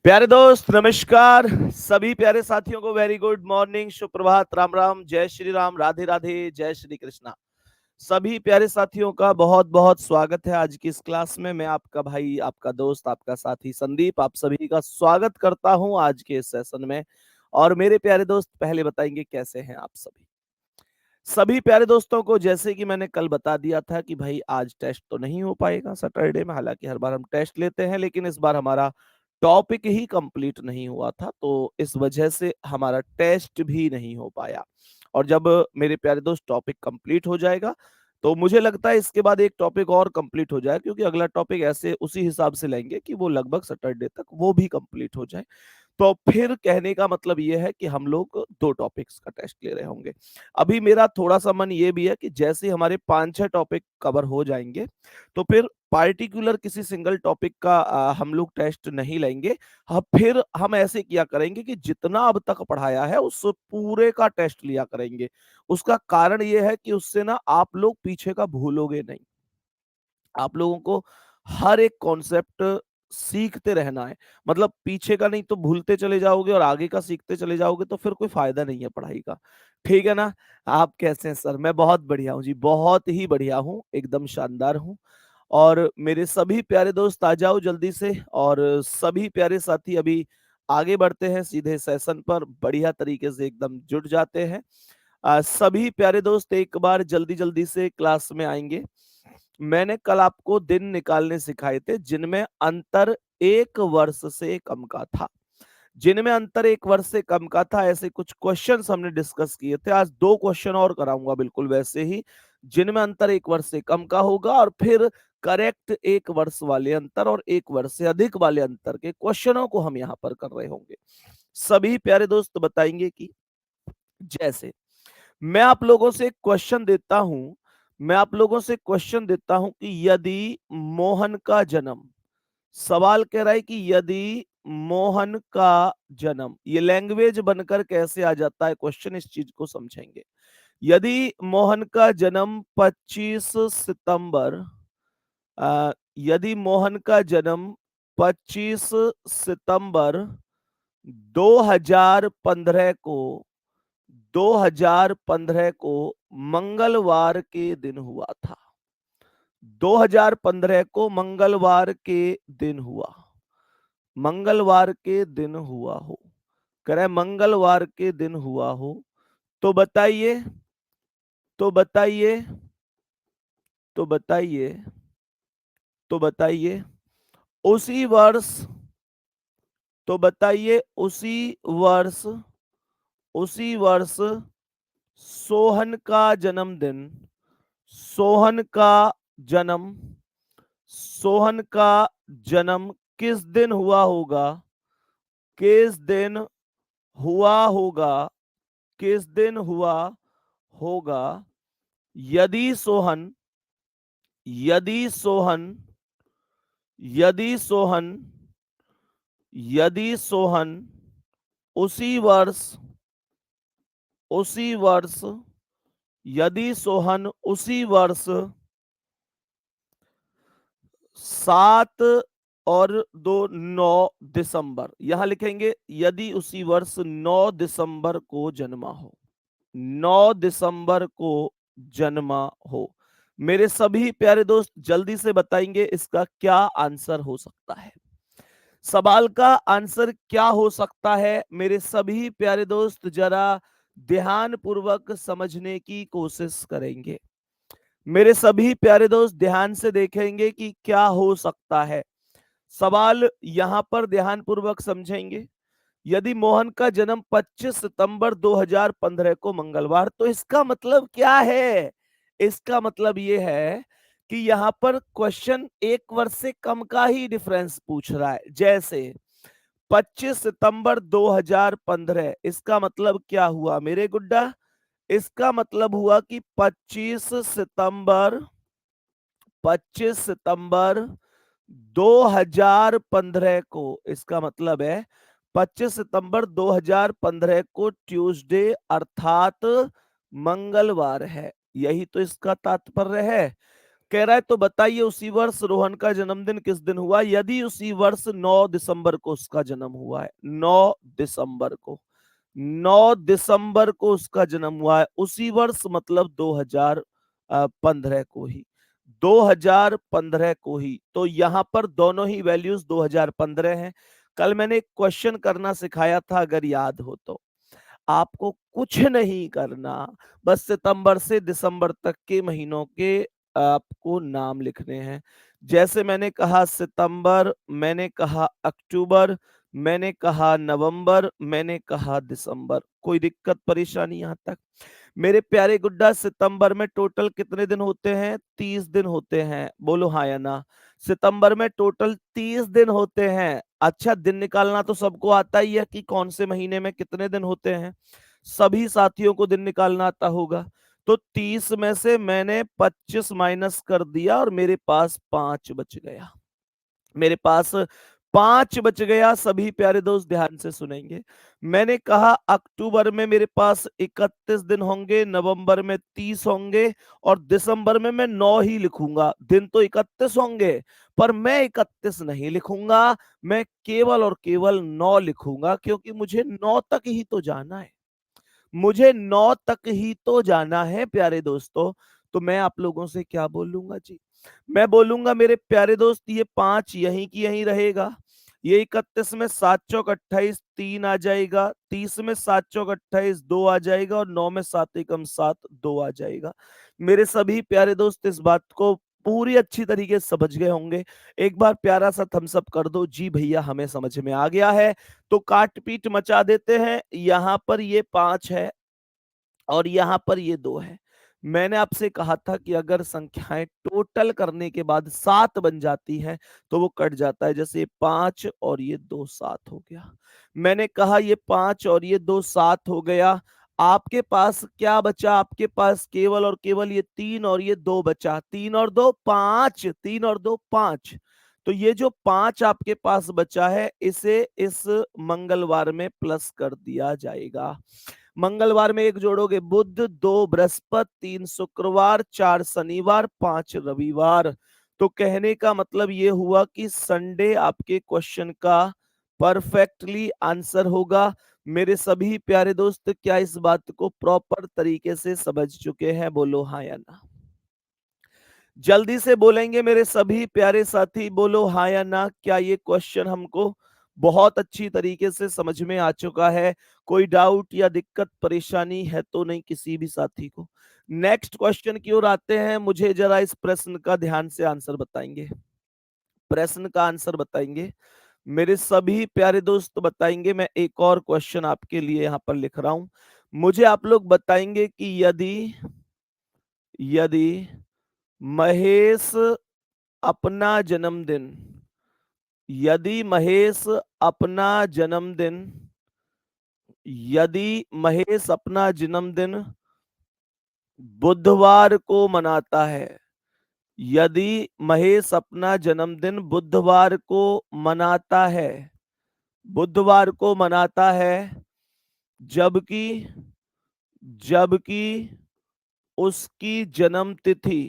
प्यारे दोस्त नमस्कार। सभी प्यारे साथियों को वेरी गुड मॉर्निंग, सुप्रभात, राम राम, जय श्री राम, राधे राधे, जय श्री कृष्णा। सभी प्यारे साथियों का बहुत बहुत स्वागत है आज की इस क्लास में। मैं आपका भाई, आपका दोस्त, आपका साथी संदीप आप सभी का स्वागत करता हूं आज के इस सेशन में। और मेरे प्यारे दोस्त पहले बताएंगे कैसे हैं आप सभी। सभी प्यारे दोस्तों को जैसे कि मैंने कल बता दिया था कि भाई आज टेस्ट तो नहीं हो पाएगा सैटरडे में, हालांकि हर बार हम टेस्ट लेते हैं लेकिन इस बार हमारा टॉपिक ही कंप्लीट नहीं हुआ था, तो इस वजह से हमारा टेस्ट भी नहीं हो पाया। और जब मेरे प्यारे दोस्त टॉपिक कंप्लीट हो जाएगा तो मुझे लगता है इसके बाद एक टॉपिक और कंप्लीट हो जाए, क्योंकि अगला टॉपिक ऐसे उसी हिसाब से लेंगे कि वो लगभग सैटरडे तक वो भी कंप्लीट हो जाए। तो फिर कहने का मतलब ये है कि हम लोग 2 टॉपिक्स का टेस्ट ले रहे होंगे। अभी मेरा थोड़ा-सा मन ये भी है कि जैसे ही हमारे 5-6 टॉपिक कवर हो जाएँगे, तो फिर पार्टिकुलर किसी सिंगल टॉपिक का हम लोग टेस्ट नहीं लेंगे। फिर हम ऐसे किया करेंगे कि जितना अब तक पढ़ाया है उस पूरे का टेस्ट लिया करेंगे। उसका कारण ये है कि उससे ना आप लोग पीछे का भूलोगे नहीं। आप लोगों को हर एक कॉन्सेप्ट सीखते रहना है। मतलब पीछे का नहीं तो भूलते चले जाओगे और आगे का सीखते चले जाओगे तो फिर कोई फायदा नहीं है पढ़ाई का। ठीक है ना? आप कैसे हैं सर? मैं बहुत बढ़िया हूँ जी, बहुत ही बढ़िया हूँ, एकदम शानदार हूँ। और मेरे सभी प्यारे दोस्त आ जाओ जल्दी से, और सभी प्यारे साथी अभी आगे बढ़ते हैं सीधे सेशन पर, बढ़िया तरीके से एकदम जुट जाते हैं। सभी प्यारे दोस्त एक बार जल्दी-जल्दी से क्लास में आएँगे। मैंने कल आपको दिन निकालने सिखाए थे जिनमें अंतर 1 वर्ष से कम का था। जिनमें अंतर 1 वर्ष से कम का था, ऐसे कुछ क्वेश्चन्स हमने डिस्कस किए थे। आज 2 क्वेश्चन और कराऊँगा बिल्कुल वैसे ही, जिनमें अंतर 1 वर्ष से कम का होगा, और फिर करेक्ट 1 वर्ष वाले अंतर और 1 वर्ष से अधिक वाले अंतर के क्वेश्चनों को हम यहाँ पर कर रहे होंगे। सभी प्यारे दोस्त बताएँगे कि जैसे मैं आप लोगों से एक क्वेश्चन देता हूं, मैं आप लोगों से क्वेश्चन देता हूं कि यदि मोहन का जन्म, सवाल कह रहा है कि यदि मोहन का जन्म, ये लैंग्वेज बनकर कैसे आ जाता है क्वेश्चन, इस चीज को समझेंगे। यदि मोहन का जन्म 25 सितंबर, यदि मोहन का जन्म 25 सितंबर 2015 को 2015 को मंगलवार के दिन हुआ था। 2015 को मंगलवार के दिन हुआ, मंगलवार के दिन हुआ हो, कह रहे मंगलवार के दिन हुआ हो, तो बताइए, तो बताइए, तो बताइए, तो बताइए उसी वर्ष, तो बताइए उसी वर्ष सोहन का जन्मदिन, सोहन का जन्म, सोहन का जन्म किस दिन हुआ होगा, किस दिन हुआ होगा, किस दिन हुआ होगा, यदि सोहन, यदि सोहन, यदि सोहन, यदि सोहन उसी वर्ष, उसी वर्ष, यदि सोहन उसी वर्ष 7 और 2 9 दिसंबर, यहां लिखेंगे यदि उसी वर्ष 9 दिसंबर को जन्मा हो, 9 दिसंबर को जन्मा हो। मेरे सभी प्यारे दोस्त जल्दी से बताएंगे इसका क्या आंसर हो सकता है। सवाल का आंसर क्या हो सकता है मेरे सभी प्यारे दोस्त, जरा ध्यान पूर्वक समझने की कोशिश करेंगे। मेरे सभी प्यारे दोस्त ध्यान से देखेंगे कि क्या हो सकता है। सवाल यहां पर ध्यान पूर्वक समझेंगे। यदि मोहन का जन्म 25 सितंबर 2015 को मंगलवार, तो इसका मतलब क्या है? इसका मतलब यह है कि यहां पर क्वेश्चन 1 वर्ष से कम का ही डिफरेंस पूछ रहा है। जैसे 25 सितंबर 2015, इसका मतलब क्या हुआ मेरे गुड्डा? इसका मतलब हुआ कि 25 सितंबर 2015 को, इसका मतलब है 25 सितंबर 2015 को ट्यूसडे अर्थात मंगलवार है। यही तो इसका तात्पर्य है। कह रहा है तो बताइए उसी वर्ष रोहन का जन्मदिन किस दिन हुआ। यदि उसी वर्ष 9 दिसंबर को उसका जन्म हुआ है, 9 दिसंबर को, 9 दिसंबर को उसका जन्म हुआ है, उसी वर्ष मतलब 2015 को ही, 2015 को ही। तो यहां पर दोनों ही वैल्यूज 2015 हैं। कल मैंने एक क्वेश्चन करना सिखाया था, अगर याद हो तो। आपको कुछ नहीं करना, बस सितंबर से दिसंबर तक के महीनों के आपको नाम लिखने हैं। जैसे मैंने कहा सितंबर, मैंने कहा अक्टूबर, मैंने कहा नवंबर, मैंने कहा दिसंबर। कोई दिक्कत परेशानी यहां तक? मेरे प्यारे गुड्डा, सितंबर में टोटल कितने दिन होते हैं? 30 दिन होते हैं। बोलो हाँ या ना। सितंबर में टोटल 30 दिन होते हैं। अच्छा, दिन निकालना तो सबको आता ही है कि कौन से महीने में कितने दिन होते हैं। सभी साथियों को दिन निकालना आता होगा। तो 30 में से मैंने 25 माइनस कर दिया और मेरे पास 5 बच गया। मेरे पास 5 बच गया। सभी प्यारे दोस्त ध्यान से सुनेंगे। मैंने कहा अक्टूबर में मेरे पास 31 दिन होंगे, नवंबर में 30 होंगे और दिसंबर में मैं 9 ही लिखूंगा। दिन तो 31 होंगे पर मैं 31 नहीं लिखूंगा, मैं केवल और केवल 9 लिखूंगा, क्योंकि मुझे 9 तक ही तो जाना है। मुझे 9 तक ही तो जाना है प्यारे दोस्तों। तो मैं आप लोगों से क्या बोलूंगा जी? मैं बोलूंगा मेरे प्यारे दोस्त, ये 5 यहीं की यहीं रहेगा। ये 31 में 7 चौक 28, 3 आ जाएगा। 30 में 7 चौक 28, 2 आ जाएगा और 9 में 7 एकम 7, 2 आ जाएगा। मेरे सभी प्यारे दोस्त इस बात को पूरी अच्छी तरीके से समझ गए होंगे। एक बार प्यारा सा थम्स अप कर दो। जी भैया, हमें समझ में आ गया है। तो काट पीट मचा देते हैं। यहां पर ये 5 है और यहां पर ये 2 है। मैंने आपसे कहा था कि अगर संख्याएं टोटल करने के बाद 7 बन जाती हैं तो वो कट जाता है। जैसे 5 और ये 2 7 हो गया। मैंने कहा ये 5 और ये 2 7 हो गया। आपके पास क्या बचा? आपके पास केवल और केवल ये 3 और ये 2 बचा। 3 और 2 5, 3 और 2 5। तो ये जो 5 आपके पास बचा है, इसे इस मंगलवार में प्लस कर दिया जाएगा। मंगलवार में 1 जोड़ोगे, बुध, 2 बृहस्पति, 3 शुक्रवार, 4 शनिवार, 5 रविवार। तो कहने का मतलब ये हुआ कि संडे आपके क्वेश्चन का परफेक्टली आंसर होगा। मेरे सभी प्यारे दोस्त क्या इस बात को प्रॉपर तरीके से समझ चुके हैं? बोलो हाँ या ना। जल्दी से बोलेंगे मेरे सभी प्यारे साथी, बोलो हाँ या ना। क्या ये क्वेश्चन हमको बहुत अच्छी तरीके से समझ में आ चुका है? कोई डाउट या दिक्कत परेशानी है तो नहीं किसी भी साथी को? नेक्स्ट क्वेश्चन की ओर आते हैं। मुझे जरा इस प्रश्न का ध्यान से आंसर बताएंगे। प्रश्न का आंसर बताएंगे मेरे सभी प्यारे दोस्त, बताएंगे। मैं एक और क्वेश्चन आपके लिए यहां पर लिख रहा हूं। मुझे आप लोग बताएंगे कि यदि यदि महेश अपना जन्मदिन यदि महेश अपना जन्मदिन यदि महेश अपना जन्मदिन बुधवार को मनाता है, यदि महेश अपना जन्मदिन बुधवार को मनाता है, बुधवार को मनाता है, जबकि जबकि उसकी जन्म तिथि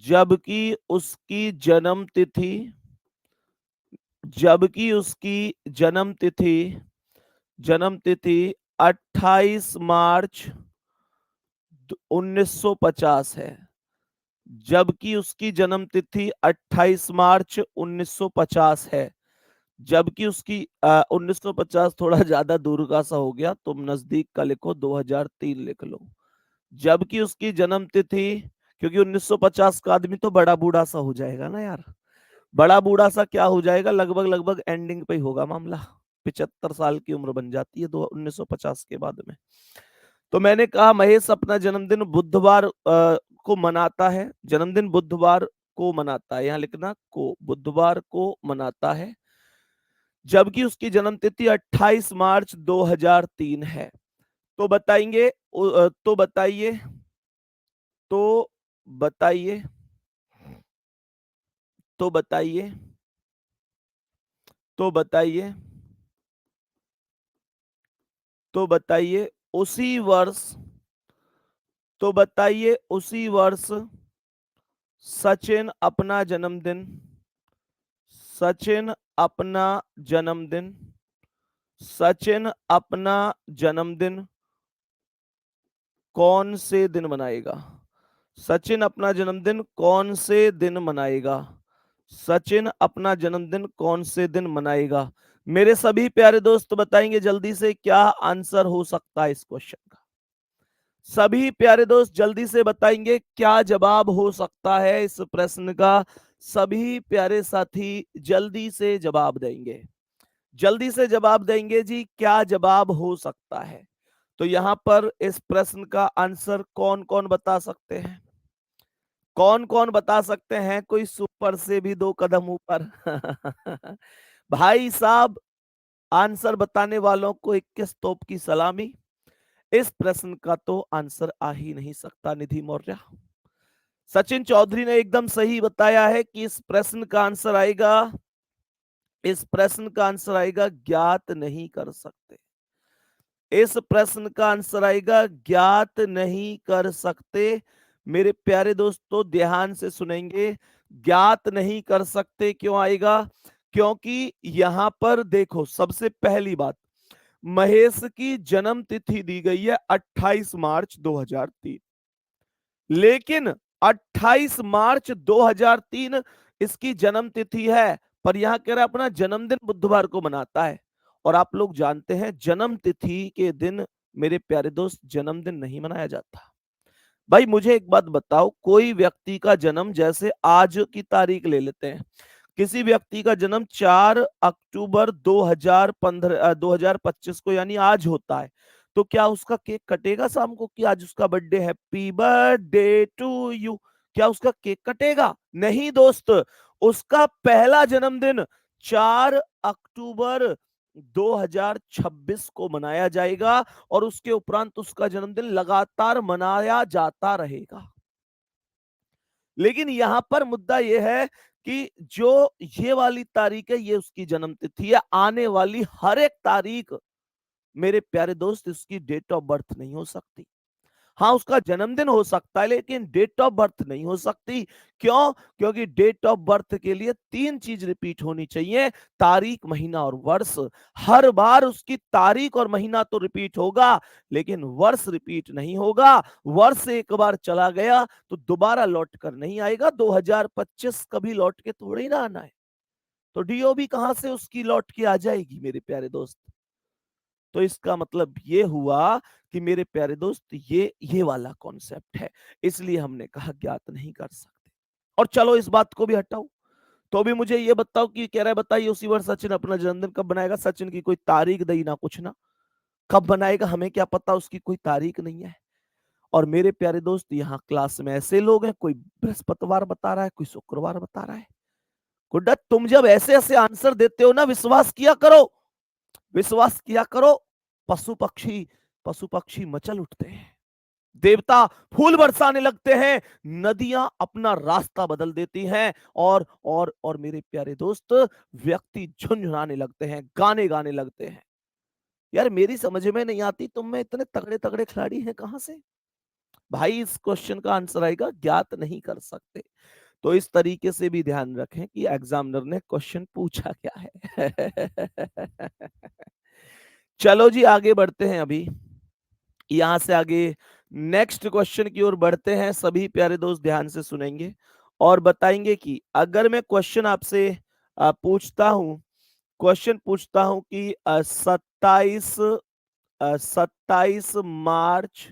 जबकि उसकी जन्म तिथि जबकि उसकी जन्म तिथि जन्म तिथि 28 मार्च 1950 है। जबकि उसकी जन्म तिथि 28 मार्च 1950 है। जबकि उसकी 1950 थोड़ा ज्यादा दूर का सा हो गया, तुम नजदीक का लिखो, 2003 लिख लो। जबकि उसकी जन्म तिथि, क्योंकि 1950 का आदमी तो बड़ा बूढ़ा सा हो जाएगा ना यार। बड़ा बूढ़ा सा क्या हो जाएगा, लगभग लगभग एंडिंग पे ही होगा मामला। 75 साल की उम्र बन जाती है 1950 के बाद में। तो मैंने कहा महेश अपना जन्मदिन बुधवार को मनाता है। जन्मदिन बुधवार को मनाता है, यहां लिखना को, बुधवार को मनाता है, जबकि उसकी जन्म तिथि 28 मार्च 2003 है। तो बताएंगे, तो बताइए, तो बताइए, तो बताइए, तो बताइए, तो बताइए उसी वर्ष तो बताइए उसी वर्ष सचिन अपना जन्मदिन, सचिन अपना जन्मदिन, सचिन अपना जन्मदिन कौन से दिन मनाएगा? सचिन अपना जन्मदिन कौन से दिन मनाएगा? सचिन अपना जन्मदिन कौन से दिन मनाएगा? मेरे सभी प्यारे दोस्त बताएंगे जल्दी से क्या आंसर हो सकता है इस क्वेश्चन का। सभी प्यारे दोस्त जल्दी से बताएंगे क्या जवाब हो सकता है इस प्रश्न का। सभी प्यारे साथी जल्दी से जवाब देंगे, जल्दी से जवाब देंगे जी, क्या जवाब हो सकता है। तो यहां पर इस प्रश्न का आंसर कौन कौन बता सकते हैं? कौन कौन बता सकते हैं? कोई सुपर से भी 2 कदम ऊपर। भाई साहब, आंसर बताने वालों को 21 तोप की सलामी। इस प्रश्न का तो आंसर आ ही नहीं सकता निधि मौर्य। सचिन चौधरी ने एकदम सही बताया है कि इस प्रश्न का आंसर आएगा, इस प्रश्न का आंसर आएगा ज्ञात नहीं कर सकते। इस प्रश्न का आंसर आएगा ज्ञात नहीं कर सकते। मेरे प्यारे दोस्तों ध्यान से सुनेंगे, ज्ञात नहीं कर सकते क्यों आएगा? क्योंकि यहां पर देखो, सबसे पहली बात, महेश की जन्म तिथि दी गई है 28 मार्च 2003, लेकिन 28 मार्च 2003 इसकी जन्म तिथि है, पर यहां कह रहा है अपना जन्मदिन बुधवार को मनाता है। और आप लोग जानते हैं जन्म तिथि के दिन मेरे प्यारे दोस्त जन्मदिन नहीं मनाया जाता। भाई मुझे एक बात बताओ, कोई व्यक्ति का जन्म, जैसे आज की तारीख ले लेते हैं, किसी व्यक्ति का जन्म 4 अक्टूबर 2025 को यानी आज होता है, तो क्या उसका केक कटेगा शाम को कि आज उसका birthday, happy birthday to you? क्या उसका केक कटेगा? नहीं दोस्त, उसका पहला जन्मदिन 4 अक्टूबर 2026 को मनाया जाएगा और उसके उपरांत उसका जन्मदिन लगातार मनाया जाता रहेगा। लेकिन यहां पर मुद्दा यह है कि जो ये वाली तारीख है ये उसकी जन्म तिथि है, आने वाली हर एक तारीख मेरे प्यारे दोस्त इसकी डेट ऑफ बर्थ नहीं हो सकती। हाँ उसका जन्मदिन हो सकता है लेकिन डेट ऑफ बर्थ नहीं हो सकती। क्यों? क्योंकि डेट ऑफ बर्थ के लिए 3 चीज रिपीट होनी चाहिए, तारीख, महीना और वर्ष। हर बार उसकी तारीख और महीना तो रिपीट होगा लेकिन वर्ष रिपीट नहीं होगा। वर्ष एक बार चला गया तो दोबारा लौट कर नहीं आएगा। 2025 कभी लौट के थोड़ी ही ना आना है, तो डीओबी कहां से उसकी लौट के आ जाएगी मेरे प्यारे दोस्त। तो इसका मतलब ये हुआ कि मेरे प्यारे दोस्त ये वाला कॉन्सेप्ट है, इसलिए हमने कहा ज्ञात नहीं कर सकते। और चलो इस बात को भी हटाओ, तो भी मुझे ये बताओ कि कह रहा है बताइए उसी वर्ष सचिन अपना जन्मदिन कब बनाएगा? सचिन की कोई तारीख दई ना कुछ ना, कब बनाएगा हमें क्या पता, उसकी कोई तारीख नहीं है। और मेरे प्यारे दोस्त यहाँ क्लास में ऐसे लोग हैं, कोई बृहस्पतिवार बता रहा है, कोई शुक्रवार बता रहा है। गुड्डा तुम जब ऐसे ऐसे आंसर देते हो ना, विश्वास किया करो, विश्वास किया करो। पशु पक्षी, पशु पक्षी मचल उठते हैं, देवता फूल बरसाने लगते हैं, नदियां अपना रास्ता बदल देती हैं, और मेरे प्यारे दोस्त व्यक्ति झुंझुनाने लगते हैं, गाने गाने लगते हैं। यार मेरी समझ में नहीं आती, तुम में इतने तगड़े तगड़े खिलाड़ी हैं कहां से? भाई इस क्वेश्चन का आंसर आएगा ज्ञात नहीं कर सकते। तो इस तरीके से भी ध्यान रखें कि एग्जामिनर ने क्वेश्चन पूछा क्या है। चलो जी आगे बढ़ते हैं। अभी यहां से आगे नेक्स्ट क्वेश्चन की ओर बढ़ते हैं। सभी प्यारे दोस्त ध्यान से सुनेंगे और बताएंगे कि अगर मैं क्वेश्चन आपसे पूछता हूं, क्वेश्चन पूछता हूं कि 27 मार्च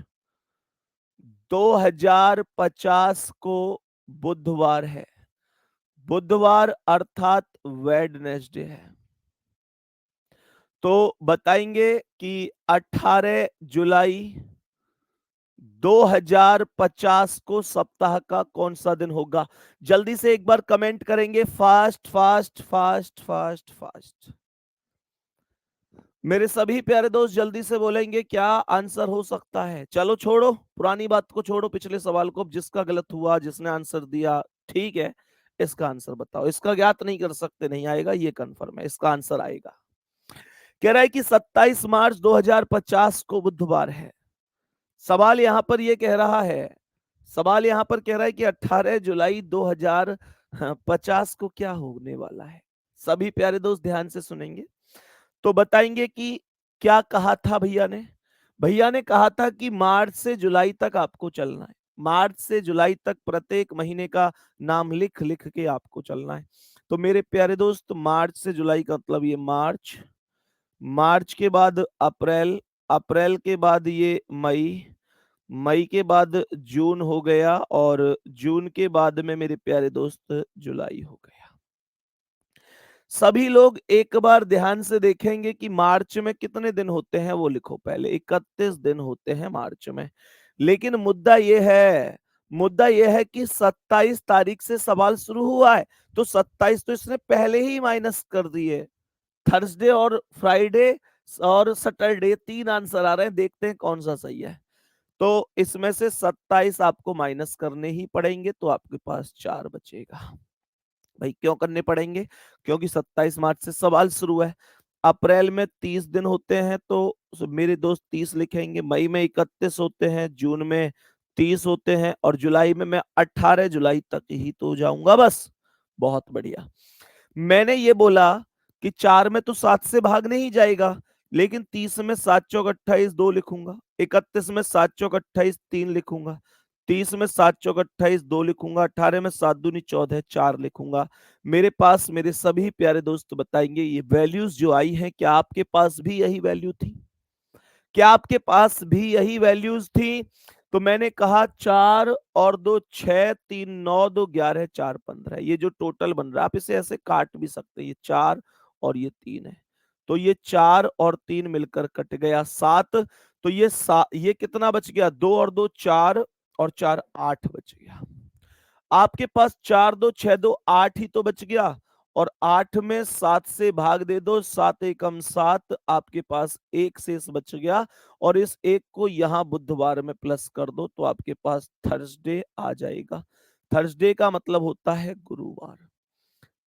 2050 को बुधवार है, बुधवार अर्थात वेडनेसडे है, तो बताएंगे कि 18 जुलाई 2050 को सप्ताह का कौन सा दिन होगा? जल्दी से एक बार कमेंट करेंगे, fast fast fast fast fast. मेरे सभी प्यारे दोस्त जल्दी से बोलेंगे क्या आंसर हो सकता है। चलो छोड़ो पुरानी बात को, छोड़ो पिछले सवाल को, जिसका गलत हुआ, जिसने आंसर दिया ठीक है, इसका आंसर बताओ। इसका ज्ञात नहीं कर सकते नहीं आएगा, ये कंफर्म है, इसका आंसर आएगा। कह रहा है कि 27 मार्च 2050 को बुधवार है। सवाल यहां पर यह कह रहा है सवाल यहाँ पर कह रहा है कि 18 जुलाई 2050 को क्या होने वाला है। सभी प्यारे दोस्त ध्यान से सुनेंगे तो बताएंगे कि क्या कहा था भैया ने। भैया ने कहा था कि मार्च से जुलाई तक आपको चलना है। मार्च से जुलाई तक प्रत्येक महीने का नाम लिख लिख के आपको चलना है। तो मेरे प्यारे दोस्त मार्च से जुलाई का मतलब ये मार्च, मार्च के बाद अप्रैल, अप्रैल के बाद ये मई, मई के बाद जून हो गया और जून के बाद में मेरे प्यारे दोस्त जुलाई हो गया। सभी लोग एक बार ध्यान से देखेंगे कि मार्च में कितने दिन होते हैं वो लिखो। पहले 31 दिन होते हैं मार्च में। लेकिन मुद्दा यह है कि 27 तारीख से सवाल शुरू हुआ है तो 27 तो इसने पहले ही माइनस कर दिए। थर्सडे और फ्राइडे और सैटरडे 3 आंसर आ रहे हैं, देखते हैं कौन सा सही है। तो इसमें से 27 आपको माइनस करने ही पड़ेंगे तो आपके पास 4 बचेगा। भाई क्यों करने पड़ेंगे? क्योंकि 27 मार्च से सवाल शुरू है। अप्रैल में 30 दिन होते हैं तो मेरे दोस्त 30 लिखेंगे, मई में 31 होते हैं, जून में 30 होते हैं और जुलाई में मैं 18 जुलाई तक ही तो जाऊंगा बस। बहुत बढ़िया। मैंने ये बोला कि 4 में तो 7 से भाग नहीं जाएगा, लेकिन 30 में 7 चौक 28 2 लिखूंगा, 31 में 7 चौक 28 3 लिखूंगा, 30 में 7 चौक 28 2 लिखूंगा, 18 में 7 दूनी 14 4 लिखूंगा। मेरे पास मेरे सभी प्यारे दोस्त बताएंगे ये वैल्यूज जो आई हैं, क्या आपके पास भी यही वैल्यू थी? क्या आपके पास भी यही वैल्यूज थी? तो मैंने कहा 4 और 2 6, 3 9, 2 11, 4 15। ये जो टोटल बन रहा है आप इसे ऐसे काट भी सकते हैं, ये 4 और ये 3 है। तो ये 4 और 3 मिलकर कट गया 7। तो ये कितना बच गया? 2 और 2 4 और 4 8 बच गया। आपके पास 4 2 6 2 8 ही तो बच गया और 8 में 7 से भाग दे दो, 7 एकम 7, आपके पास एक शेष बच गया और इस एक को यहां बुधवार में प्लस कर दो तो आपके पास थर्सडे आ जाएगा। थर्सडे का मतलब होता है गुरुवार।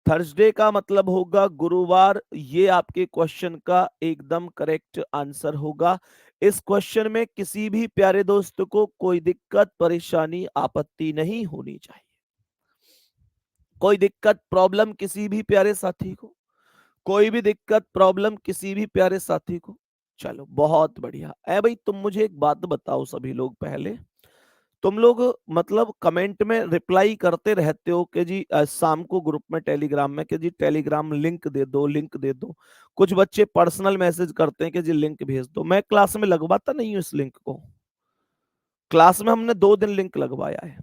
थर्सडे का मतलब होगा गुरुवार। ये आपके क्वेश्चन का एकदम करेक्ट आंसर होगा। इस क्वेश्चन में किसी भी प्यारे दोस्त को कोई दिक्कत परेशानी आपत्ति नहीं होनी चाहिए। कोई दिक्कत प्रॉब्लम किसी भी प्यारे साथी को? कोई भी दिक्कत प्रॉब्लम किसी भी प्यारे साथी को? चलो बहुत बढ़िया। ए भाई तुम मुझे एक बात बताओ सभी लोग, पहले तुम लोग मतलब कमेंट में रिप्लाई करते रहते हो कि जी शाम को ग्रुप में टेलीग्राम में कि जी टेलीग्राम लिंक दे दो, लिंक दे दो। कुछ बच्चे पर्सनल मैसेज करते हैं कि जी लिंक भेज दो। मैं क्लास में लगवाता नहीं हूँ इस लिंक को। क्लास में हमने 2 दिन लिंक लगवाया है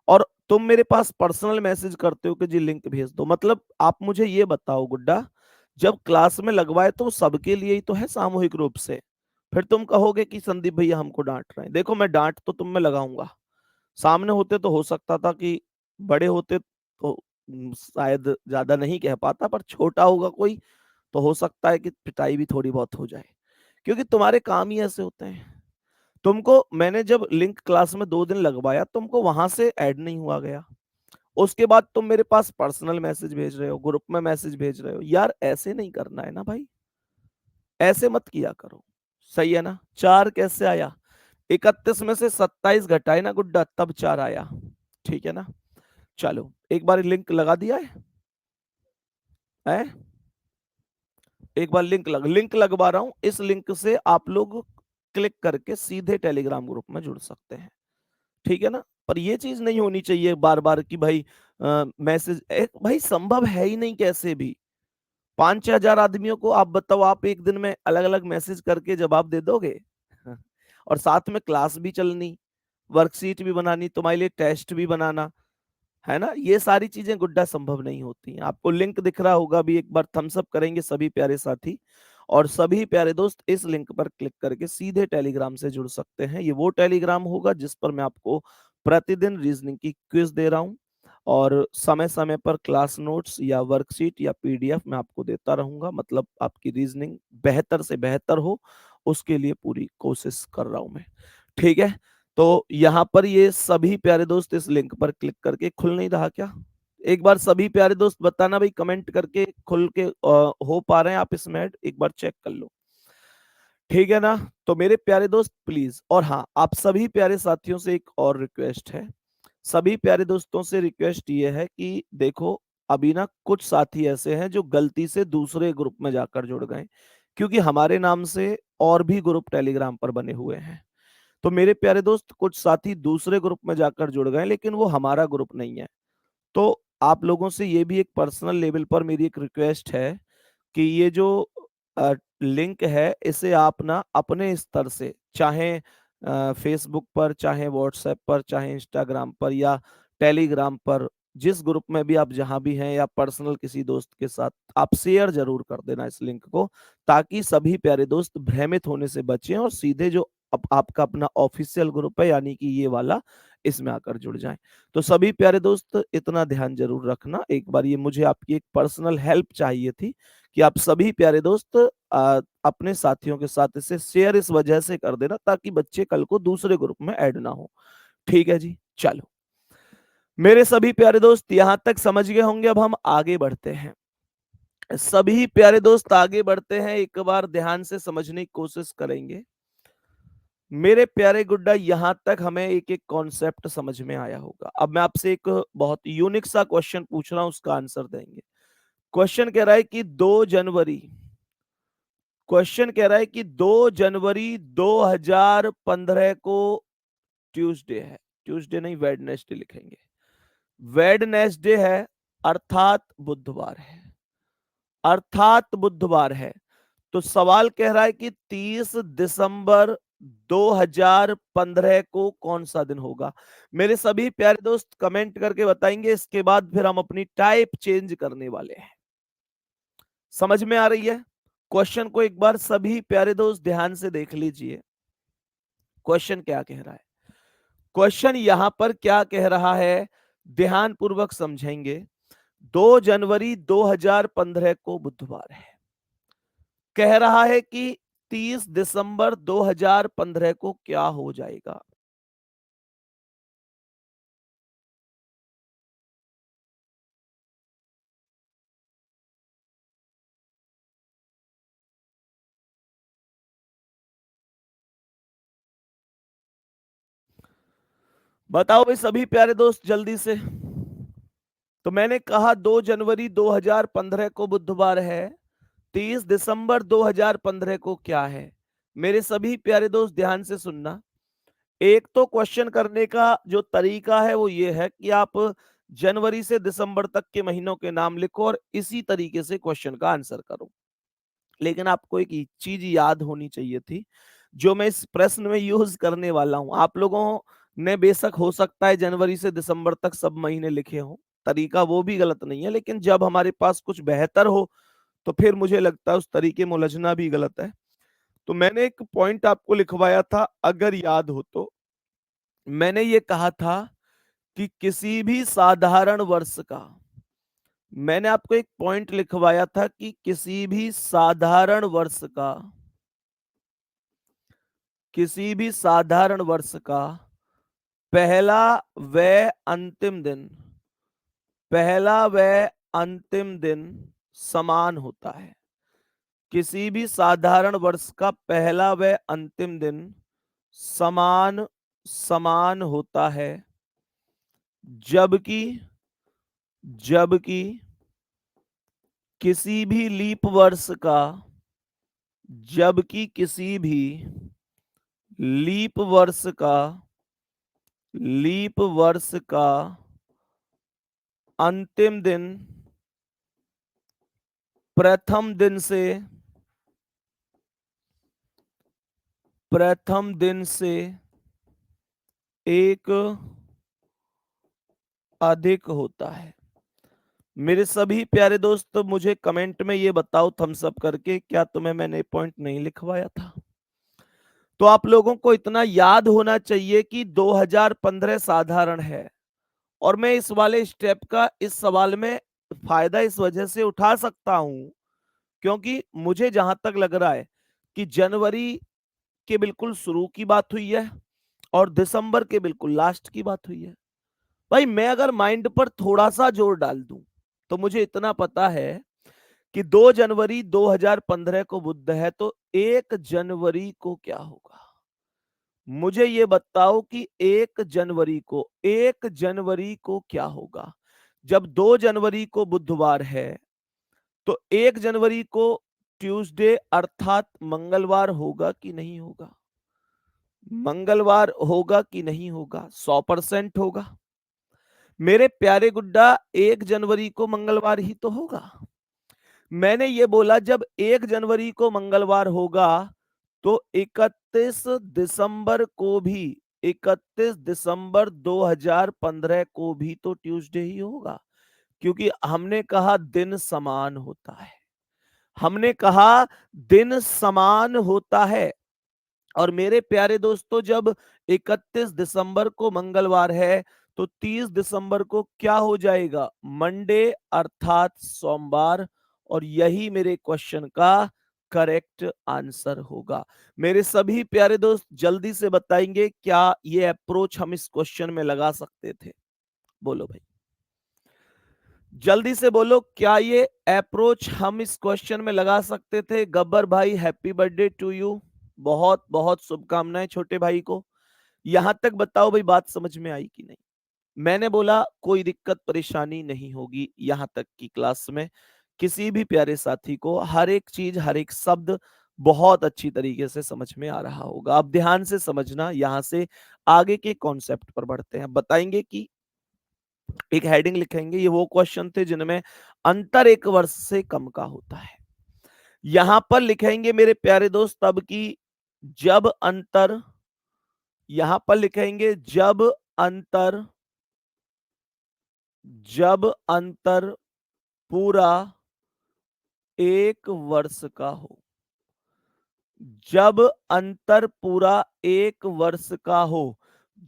और तुम मेरे पास पर्सनल मैसेज करते हो कि जी लिंक भेज दो। मतलब आप मुझे ये बताओ गुड्डा, जब क्लास में लगवाए तो सबके लिए ही तो है सामूहिक रूप से। फिर तुम कहोगे कि संदीप भैया हमको डांट रहे हैं। देखो मैं डांट तो तुम में लगाऊंगा, सामने होते तो हो सकता था कि बड़े होते तो शायद ज्यादा नहीं कह पाता, पर छोटा होगा कोई तो हो सकता है कि पिटाई भी थोड़ी बहुत हो जाए, क्योंकि तुम्हारे काम ही ऐसे होते हैं। तुमको मैंने जब लिंक क्लास में 2 दिन लगवाया तुमको वहां से ऐड नहीं हुआ गया, उसके बाद तुम मेरे पास पर्सनल मैसेज भेज रहे हो, ग्रुप में मैसेज भेज रहे हो। यार ऐसे नहीं करना है ना भाई, ऐसे मत किया करो। सही है ना? 4 कैसे आया? 31 में से 27 घटाए ना गुड्डा, तब 4 आया। ठीक है ना? चलो एक बार लिंक लगा दिया है? एक बार लिंक लगवा रहा हूं। इस लिंक से आप लोग क्लिक करके सीधे टेलीग्राम ग्रुप में जुड़ सकते हैं। ठीक है ना? पर ये चीज नहीं होनी चाहिए बार बार कि भाई मैसेज, भाई संभव है ही नहीं कैसे भी। 5-6 हजार आदमियों को आप बताओ, आप एक दिन में अलग अलग मैसेज करके जवाब दे दोगे? और साथ में क्लास भी चलनी, वर्कशीट भी बनानी, तुम्हारे लिए टेस्ट भी बनाना, है ना? ये सारी चीजें गुड्डा संभव नहीं होती। आपको लिंक दिख रहा होगा, अभी एक बार थम्स अप करेंगे सभी प्यारे साथी और सभी प्यारे दोस्त इस लिंक पर क्लिक करके सीधे टेलीग्राम से जुड़ सकते हैं। ये वो टेलीग्राम होगा जिस पर मैं आपको प्रतिदिन रीजनिंग की क्विज दे रहा हूँ और समय समय पर क्लास नोट्स या वर्कशीट या पीडीएफ मैं आपको देता रहूंगा। मतलब आपकी रीजनिंग बेहतर से बेहतर हो, उसके लिए पूरी कोशिश कर रहा हूं मैं। ठीक है? तो यहाँ पर ये सभी प्यारे दोस्त इस लिंक पर क्लिक करके, खुल नहीं रहा क्या? एक बार सभी प्यारे दोस्त बताना भाई, कमेंट करके खुल के हो पा रहे हैं आप इसमें ऐड? एक बार चेक कर लो। ठीक है ना। तो मेरे प्यारे दोस्त प्लीज, और हाँ, आप सभी प्यारे साथियों से एक और रिक्वेस्ट है। सभी प्यारे दोस्तों से रिक्वेस्ट ये है कि देखो, अभी ना कुछ साथी ऐसे हैं जो गलती से दूसरे ग्रुप में जाकर जुड़ गए, क्योंकि हमारे नाम से और भी ग्रुप टेलीग्राम पर बने हुए हैं। तो मेरे प्यारे दोस्त, कुछ साथी दूसरे ग्रुप में जाकर जुड़ गए, लेकिन वो हमारा ग्रुप नहीं है। तो आप लोगों से ये भी एक पर्सनल लेवल पर मेरी एक रिक्वेस्ट है कि ये जो लिंक है, इसे आप ना अपने स्तर से, चाहे फेसबुक पर, चाहे व्हाट्सएप पर, चाहे इंस्टाग्राम पर या टेलीग्राम पर, जिस ग्रुप में भी आप जहां भी हैं, या पर्सनल किसी दोस्त के साथ आप शेयर जरूर कर देना इस लिंक को, ताकि सभी प्यारे दोस्त भ्रमित होने से बचें और सीधे जो आपका अपना ऑफिशियल ग्रुप है, यानी कि ये वाला, इसमें आकर जुड़ जाएं। तो सभी प्यारे दोस्त इतना ध्यान जरूर रखना, एक बार ये मुझे आपकी एक पर्सनल हेल्प चाहिए थी कि आप सभी प्यारे दोस्त अपने साथियों के साथ इसे शेयर इस वजह से कर देना, ताकि बच्चे कल को दूसरे ग्रुप में ऐड ना हो। ठीक है जी, चलो मेरे सभी प्यारे दोस्त यहां तक समझ गए होंगे। अब हम आगे बढ़ते हैं। सभी प्यारे दोस्त आगे बढ़ते हैं, एक बार ध्यान से समझने की कोशिश करेंगे। मेरे प्यारे गुड्डा, यहां तक हमें एक एक कॉन्सेप्ट समझ में आया होगा। अब मैं आपसे एक बहुत यूनिक सा क्वेश्चन पूछ रहा हूं, उसका आंसर देंगे। क्वेश्चन कह रहा है कि 2 जनवरी, क्वेश्चन कह रहा है कि 2 जनवरी 2015 को ट्यूसडे है। ट्यूसडे नहीं, वेडनेसडे लिखेंगे। वेडनेसडे है, अर्थात बुधवार है, अर्थात बुधवार है। तो सवाल कह रहा है कि 30 दिसंबर 2015 को कौन सा दिन होगा। मेरे सभी प्यारे दोस्त कमेंट करके बताएंगे, इसके बाद फिर हम अपनी टाइप चेंज करने वाले हैं। समझ में आ रही है? क्वेश्चन को एक बार सभी प्यारे दोस्त ध्यान से देख लीजिए। क्वेश्चन क्या कह रहा है, क्वेश्चन यहां पर क्या कह रहा है, ध्यान पूर्वक समझेंगे। 2 जनवरी 2015 को बुधवार है, कह रहा है कि 30 दिसंबर 2015 को क्या हो जाएगा। बताओ भाई सभी प्यारे दोस्त जल्दी से। तो मैंने कहा 2 जनवरी 2015 को बुधवार है, 30 दिसंबर 2015 को क्या है। मेरे सभी प्यारे दोस्त ध्यान से सुनना। एक तो क्वेश्चन करने का जो तरीका है वो ये है कि आप जनवरी से दिसंबर तक के महीनों के नाम लिखो और इसी तरीके से क्वेश्चन का आंसर करो। लेकिन आपको एक चीज याद होनी चाहिए थी, जो मैं इस प्रश्न में यूज करने वाला हूं। आप लोगों ने बेशक हो सकता है जनवरी से दिसंबर तक सब महीने लिखे हो, तरीका वो भी गलत नहीं है, लेकिन जब हमारे पास कुछ बेहतर हो तो फिर मुझे लगता है उस तरीके में उलझना भी गलत है। तो मैंने एक पॉइंट आपको लिखवाया था, अगर याद हो तो। मैंने ये कहा था कि किसी भी साधारण वर्ष का, मैंने आपको एक पॉइंट लिखवाया था कि किसी भी साधारण वर्ष का, किसी भी साधारण वर्ष का पहला व अंतिम दिन, पहला व अंतिम दिन समान होता है। किसी भी साधारण वर्ष का पहला व अंतिम दिन समान समान होता है, जबकि जबकि किसी भी लीप वर्ष का, जबकि किसी भी लीप वर्ष का, लीप वर्ष का अंतिम दिन प्रथम दिन से, प्रथम दिन से एक अधिक होता है। मेरे सभी प्यारे दोस्त मुझे कमेंट में ये बताओ थम्स अप करके, क्या तुम्हें मैंने पॉइंट नहीं लिखवाया था। तो आप लोगों को इतना याद होना चाहिए कि 2015 साधारण है, और मैं इस वाले स्टेप का इस सवाल में फायदा इस वजह से उठा सकता हूं, क्योंकि मुझे जहां तक लग रहा है कि जनवरी के बिल्कुल शुरू की बात हुई है और दिसंबर के बिल्कुल लास्ट की बात हुई है। भाई मैं अगर माइंड पर थोड़ा सा जोर डाल दूं तो मुझे इतना पता है कि 2 जनवरी 2015 को बुध है, तो 1 जनवरी को क्या होगा? मुझे ये बताओ कि 1 जनवरी को क्या होगा? जब 2 जनवरी को बुधवार है, तो 1 जनवरी को ट्यूसडे अर्थात मंगलवार होगा कि नहीं होगा? मंगलवार होगा कि नहीं होगा? 100% होगा। मेरे प्यारे गुड्डा, 1 जनवरी को मंगलवार ही तो होगा। मैंने ये बोला जब 1 जनवरी को मंगलवार होगा, तो 31 दिसंबर 2015 को भी तो ट्यूसडे ही होगा, क्योंकि हमने कहा दिन समान होता है। हमने कहा दिन समान होता है। और मेरे प्यारे दोस्तों, जब 31 दिसंबर को मंगलवार है, तो 30 दिसंबर को क्या हो जाएगा? मंडे अर्थात सोमवार। और यही मेरे क्वेश्चन का करेक्ट आंसर होगा। मेरे सभी प्यारे दोस्त जल्दी से बताएंगे, क्या ये अप्रोच हम इस क्वेश्चन में लगा सकते थे? बोलो भाई, जल्दी से बोलो, क्या ये अप्रोच हम इस क्वेश्चन में लगा सकते थे? गब्बर भाई, हैप्पी बर्थडे टू यू। बहुत बहुत शुभकामनाएं छोटे भाई को। यहां तक बताओ भाई, बात समझ में आई कि नहीं? मैंने बोला कोई दिक्कत परेशानी नहीं होगी यहां तक की क्लास में। किसी भी प्यारे साथी को हर एक चीज, हर एक शब्द बहुत अच्छी तरीके से समझ में आ रहा होगा। अब ध्यान से समझना, यहां से आगे के कॉन्सेप्ट पर बढ़ते हैं। बताएंगे कि एक हेडिंग लिखेंगे, ये वो क्वेश्चन थे जिनमें अंतर 1 वर्ष से कम का होता है। यहां पर लिखेंगे मेरे प्यारे दोस्त तब की जब अंतर, यहां पर लिखेंगे जब अंतर पूरा 1 वर्ष का हो। जब अंतर पूरा 1 वर्ष का हो।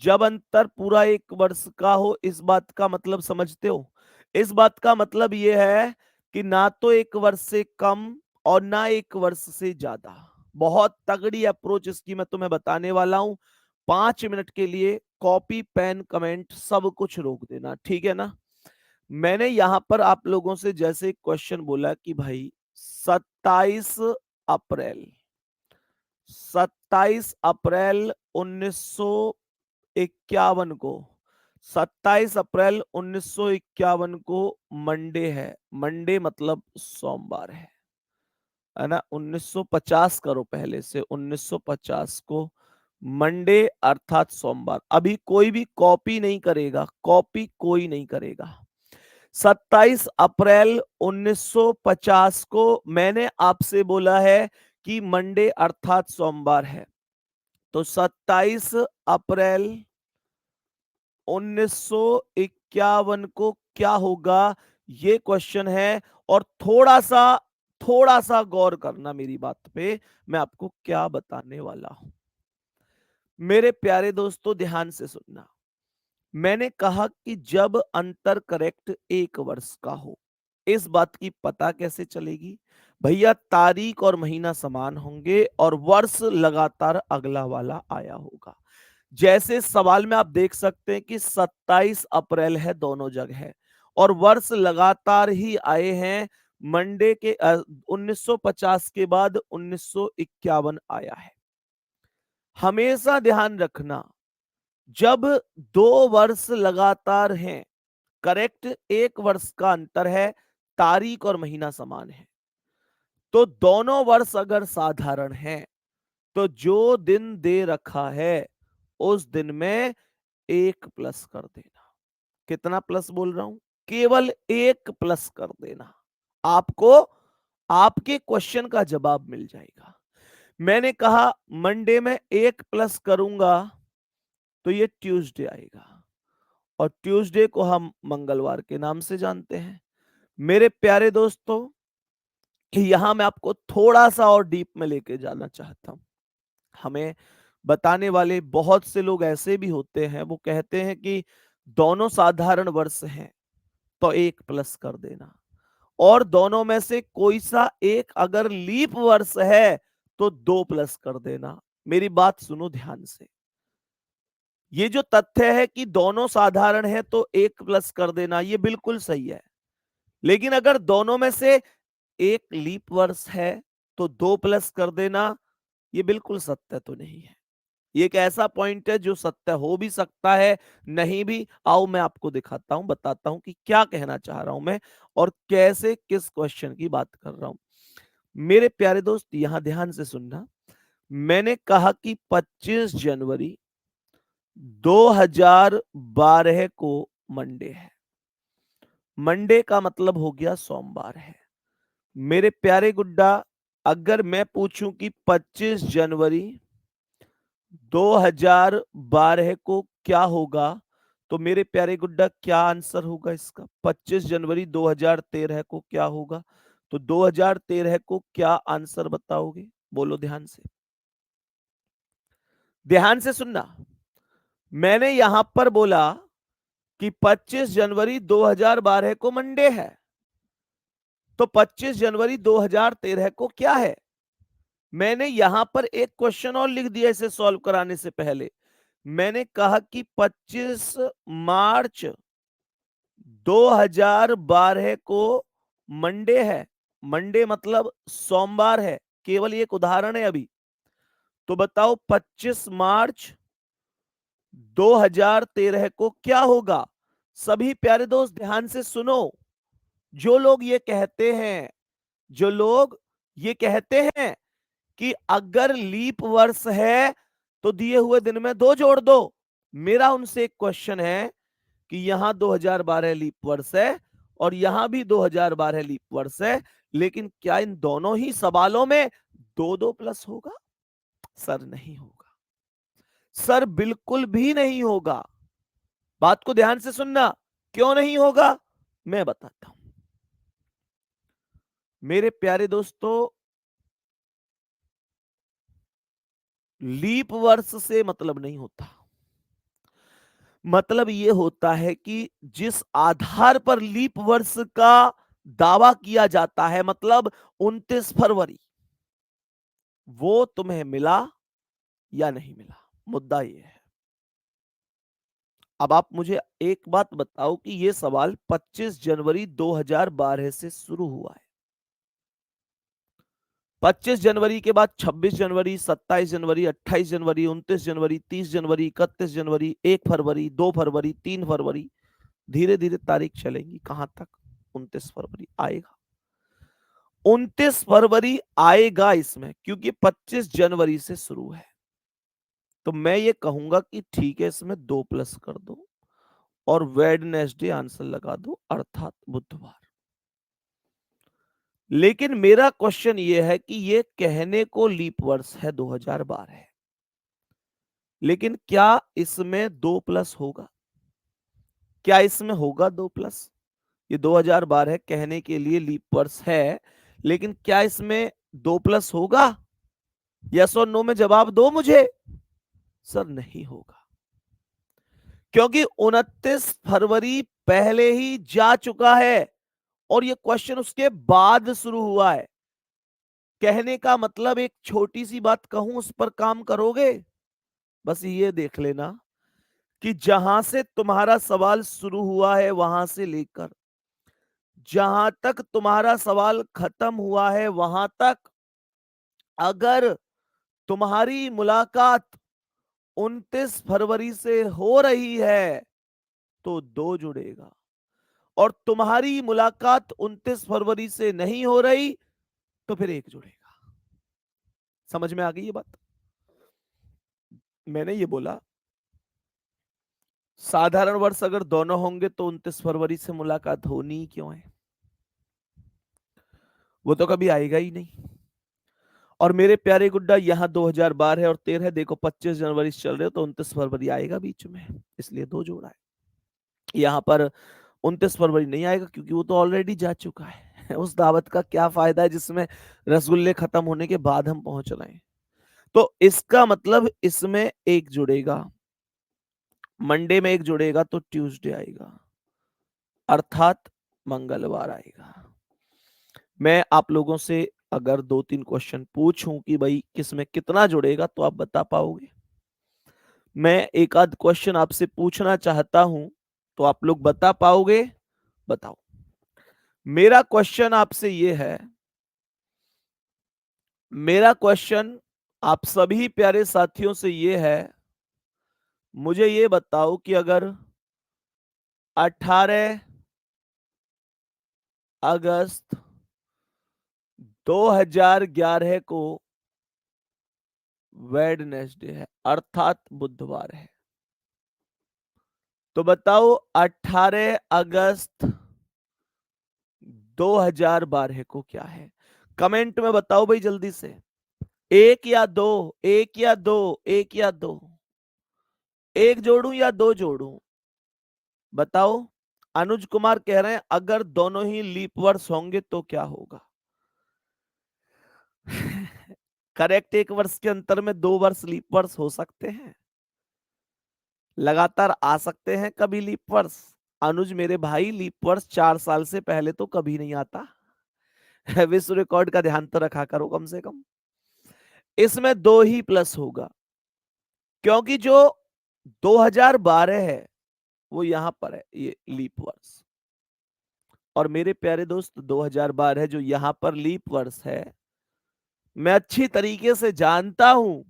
जब अंतर पूरा 1 वर्ष का हो, इस बात का मतलब समझते हो? इस बात का मतलब यह है कि ना तो 1 वर्ष से कम और ना 1 वर्ष से ज्यादा। बहुत तगड़ी अप्रोच इसकी मैं तुम्हें बताने वाला हूं। 5 मिनट के लिए कॉपी पेन कमेंट सब कुछ रोक देना, ठीक है ना? मैंने यहां पर आप लोगों से जैसे क्वेश्चन बोला कि भाई 27 अप्रैल 1951 को, 27 अप्रैल 1951 को मंडे है। मंडे मतलब सोमवार है ना? 1950 करो पहले से, 1950 को मंडे अर्थात सोमवार। अभी कोई भी कॉपी नहीं करेगा, कॉपी कोई नहीं करेगा। 27 अप्रैल 1950 को मैंने आपसे बोला है कि मंडे अर्थात सोमवार है। तो 27 अप्रैल 1951 को क्या होगा, ये क्वेश्चन है। और थोड़ा सा गौर करना मेरी बात पे, मैं आपको क्या बताने वाला हूं। मेरे प्यारे दोस्तों ध्यान से सुनना। मैंने कहा कि जब अंतर करेक्ट 1 वर्ष का हो, इस बात की पता कैसे चलेगी? भैया तारीख और महीना समान होंगे और वर्ष लगातार अगला वाला आया होगा। जैसे सवाल में आप देख सकते हैं कि 27 अप्रैल है दोनों जगह, और वर्ष लगातार ही आए हैं। मंडे के 1950 के बाद 1951 आया है। हमेशा ध्यान रखना, जब 2 वर्ष लगातार हैं, करेक्ट 1 वर्ष का अंतर है, तारीख और महीना समान है, तो दोनों वर्ष अगर साधारण हैं, तो जो दिन दे रखा है उस दिन में 1 प्लस कर देना। कितना प्लस बोल रहा हूं? केवल 1 प्लस कर देना, आपको आपके क्वेश्चन का जवाब मिल जाएगा। मैंने कहा मंडे में 1 प्लस करूंगा तो ये ट्यूसडे आएगा, और ट्यूसडे को हम मंगलवार के नाम से जानते हैं। मेरे प्यारे दोस्तों, यहां मैं आपको थोड़ा सा और डीप में लेके जाना चाहता हूं। हमें बताने वाले बहुत से लोग ऐसे भी होते हैं, वो कहते हैं कि दोनों साधारण वर्ष हैं तो 1 प्लस कर देना, और दोनों में से कोई सा एक अगर लीप वर्ष है तो 2 प्लस कर देना। मेरी बात सुनो ध्यान से। ये जो तथ्य है कि दोनों साधारण है तो 1 प्लस कर देना, ये बिल्कुल सही है। लेकिन अगर दोनों में से एक लीप वर्ष है तो 2 प्लस कर देना, ये बिल्कुल सत्य तो नहीं है। ये एक ऐसा पॉइंट है जो सत्य हो भी सकता है, नहीं भी। आओ मैं आपको दिखाता हूं, बताता हूं कि क्या कहना चाह रहा हूं मैं और कैसे, किस क्वेश्चन की बात कर रहा हूं। मेरे प्यारे दोस्त यहां ध्यान से सुनना। मैंने कहा कि 25 जनवरी 2012 को मंडे है। मंडे का मतलब हो गया सोमवार है। मेरे प्यारे गुड्डा, अगर मैं पूछूं कि 25 जनवरी 2012 को क्या होगा, तो मेरे प्यारे गुड्डा क्या आंसर होगा इसका? 25 जनवरी 2013 को क्या होगा? तो 2013 को क्या आंसर बताओगे? बोलो ध्यान से, ध्यान से सुनना। मैंने यहां पर बोला कि 25 जनवरी 2012 को मंडे है, तो 25 जनवरी 2013 को क्या है? मैंने यहां पर एक क्वेश्चन और लिख दिया इसे सॉल्व कराने से पहले। मैंने कहा कि 25 मार्च 2012 को मंडे है। मंडे मतलब सोमवार है, केवल एक उदाहरण है अभी। तो बताओ 25 मार्च 2013 को क्या होगा? सभी प्यारे दोस्त ध्यान से सुनो। जो लोग ये कहते हैं, जो लोग ये कहते हैं कि अगर लीप वर्ष है तो दिए हुए दिन में 2 जोड़ दो, मेरा उनसे एक क्वेश्चन है कि यहां 2012 लीप वर्ष है और यहां भी 2012 लीप वर्ष है, लेकिन क्या इन दोनों ही सवालों में 2-2 प्लस होगा? सर नहीं होगा, सर बिल्कुल भी नहीं होगा। बात को ध्यान से सुनना, क्यों नहीं होगा मैं बताता हूं। मेरे प्यारे दोस्तों, लीप वर्ष से मतलब नहीं होता। मतलब यह होता है कि जिस आधार पर लीप वर्ष का दावा किया जाता है, मतलब 29 फरवरी, वो तुम्हें मिला या नहीं मिला, मुद्दा यह है। अब आप मुझे एक बात बताओ कि यह सवाल 25 जनवरी 2012 से शुरू हुआ है। 25 जनवरी के बाद 26 जनवरी, 27 जनवरी, 28 जनवरी, 29 जनवरी, 30 जनवरी, 31 जनवरी, 1 फरवरी, 2 फरवरी, 3 फरवरी, धीरे धीरे तारीख चलेंगी कहां तक? 29 फरवरी आएगा। 29 फरवरी आएगा इसमें, क्योंकि 25 जनवरी से शुरू है। तो मैं ये कहूंगा कि ठीक है, इसमें 2 प्लस कर दो और वेडनेसडे आंसर लगा दो, अर्थात बुधवार। लेकिन मेरा क्वेश्चन ये है कि ये कहने को लीप वर्ष है 2012 है, लेकिन क्या इसमें 2 प्लस होगा? क्या इसमें होगा 2 प्लस? ये 2012 कहने के लिए लीप वर्ष है, लेकिन क्या इसमें 2 प्लस होगा? यस और नो में जवाब दो मुझे। सर नहीं होगा, क्योंकि 29 फरवरी पहले ही जा चुका है और ये क्वेश्चन उसके बाद शुरू हुआ है। कहने का मतलब, एक छोटी सी बात कहूं उस पर काम करोगे? बस ये देख लेना कि जहां से तुम्हारा सवाल शुरू हुआ है वहां से लेकर जहां तक तुम्हारा सवाल खत्म हुआ है वहां तक, अगर तुम्हारी मुलाकात 29 फरवरी से हो रही है तो 2 जुड़ेगा, और तुम्हारी मुलाकात 29 फरवरी से नहीं हो रही तो फिर 1 जुड़ेगा। समझ में आ गई ये बात? मैंने ये बोला साधारण वर्ष अगर दोनों होंगे तो 29 फरवरी से मुलाकात होनी ही क्यों है? वो तो कभी आएगा ही नहीं। और मेरे प्यारे गुड्डा, यहाँ 2012 और 13 देखो 25 जनवरी से चल रहे हो तो 29 फरवरी आएगा बीच में, इसलिए 2 जोड़ा है। यहाँ पर 29 फरवरी नहीं आएगा क्योंकि वो तो ऑलरेडी जा चुका है। उस दावत का क्या फायदा है जिसमें रसगुल्ले खत्म होने के बाद हम पहुंच रहे हैं? तो इसका मतलब इसमें 1 जुड़ेगा, मंडे में 1 जुड़ेगा तो ट्यूसडे आएगा, अर्थात मंगलवार आएगा। मैं आप लोगों से अगर 2-3 क्वेश्चन पूछूं कि भाई किसमें कितना जुड़ेगा तो आप बता पाओगे? मैं एक आध क्वेश्चन आपसे पूछना चाहता हूं तो आप लोग बता पाओगे? बताओ। मेरा क्वेश्चन आपसे यह है मेरा क्वेश्चन आप सभी प्यारे साथियों से ये है, मुझे ये बताओ कि अगर 18 अगस्त 2011 को वेडनेसडे है अर्थात बुधवार है, तो बताओ 18 अगस्त 2012 को क्या है? कमेंट में बताओ भाई जल्दी से। एक या दो, एक या दो, एक या दो, एक जोड़ूं या दो जोड़ूं? बताओ। अनुज कुमार कह रहे हैं अगर दोनों ही लीप वर्ष होंगे तो क्या होगा? करेक्ट, एक वर्ष के अंतर में 2 वर्ष लीप वर्ष हो सकते हैं, लगातार आ सकते हैं कभी लीप वर्ष। अनुज मेरे भाई, लीप वर्ष 4 साल से पहले तो कभी नहीं आता। विश्व रिकॉर्ड का ध्यान तो रखा करो कम से कम। इसमें 2 ही प्लस होगा, क्योंकि जो 2012 है वो यहां पर है, ये लीप वर्ष। और मेरे प्यारे दोस्त 2012 जो यहां पर लीप वर्ष है, मैं अच्छी तरीके से जानता हूं